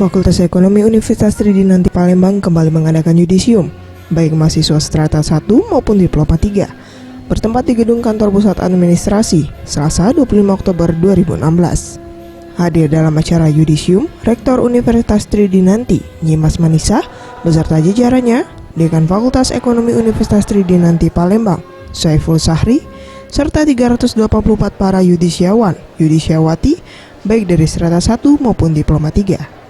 Fakultas Ekonomi Universitas Tridinanti Palembang kembali mengadakan yudisium, baik mahasiswa strata 1 maupun diploma 3, bertempat di gedung kantor pusat administrasi, Selasa 25 Oktober 2016. Hadir dalam acara yudisium, Rektor Universitas Tridinanti, Nyimas Manisa, beserta jajarannya, Dekan Fakultas Ekonomi Universitas Tridinanti Palembang, Saiful Sahri, serta 384 para yudisiawan, yudisiawati, baik dari strata 1 maupun diploma 3.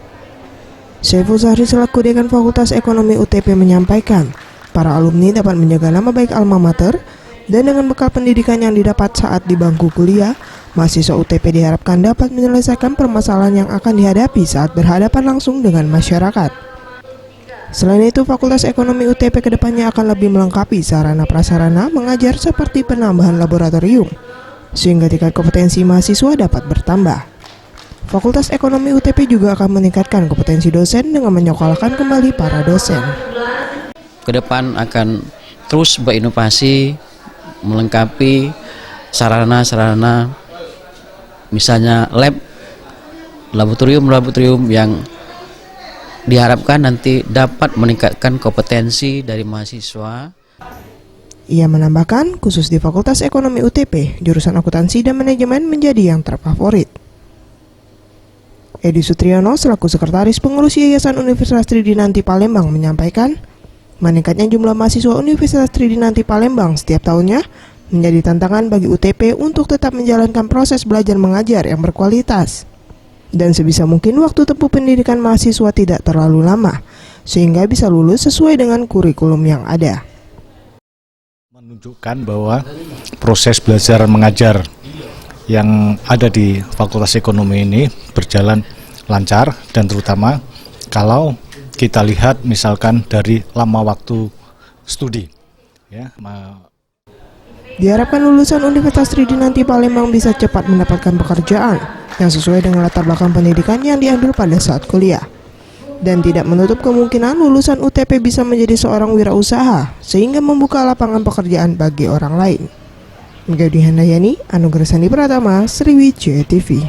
Saiful Sahri selaku Dekan Fakultas Ekonomi UTP menyampaikan, para alumni dapat menjaga nama baik alma mater, dan dengan bekal pendidikan yang didapat saat di bangku kuliah, mahasiswa UTP diharapkan dapat menyelesaikan permasalahan yang akan dihadapi saat berhadapan langsung dengan masyarakat. Selain itu, Fakultas Ekonomi UTP kedepannya akan lebih melengkapi sarana prasarana mengajar seperti penambahan laboratorium, sehingga tingkat kompetensi mahasiswa dapat bertambah. Fakultas Ekonomi UTP juga akan meningkatkan kompetensi dosen dengan menyekolahkan kembali para dosen. Kedepan akan terus berinovasi, melengkapi sarana-sarana, misalnya laboratorium yang diharapkan nanti dapat meningkatkan kompetensi dari mahasiswa. Ia menambahkan, khusus di Fakultas Ekonomi UTP, jurusan akuntansi dan manajemen menjadi yang terfavorit. Edi Sutriyono selaku Sekretaris Pengurus Yayasan Universitas Tridinanti Palembang menyampaikan, meningkatnya jumlah mahasiswa Universitas Tridinanti Palembang setiap tahunnya menjadi tantangan bagi UTP untuk tetap menjalankan proses belajar mengajar yang berkualitas. Dan sebisa mungkin waktu tempuh pendidikan mahasiswa tidak terlalu lama, sehingga bisa lulus sesuai dengan kurikulum yang ada. Menunjukkan bahwa proses belajar mengajar yang ada di Fakultas Ekonomi ini berjalan lancar, dan terutama kalau kita lihat misalkan dari lama waktu studi. Diharapkan lulusan Universitas Tridinanti Palembang bisa cepat mendapatkan pekerjaan yang sesuai dengan latar belakang pendidikan yang diambil pada saat kuliah. Dan tidak menutup kemungkinan lulusan UTP bisa menjadi seorang wirausaha sehingga membuka lapangan pekerjaan bagi orang lain. Megawati Handayani, Anugerah Sandi Pratama, Sriwijaya TV.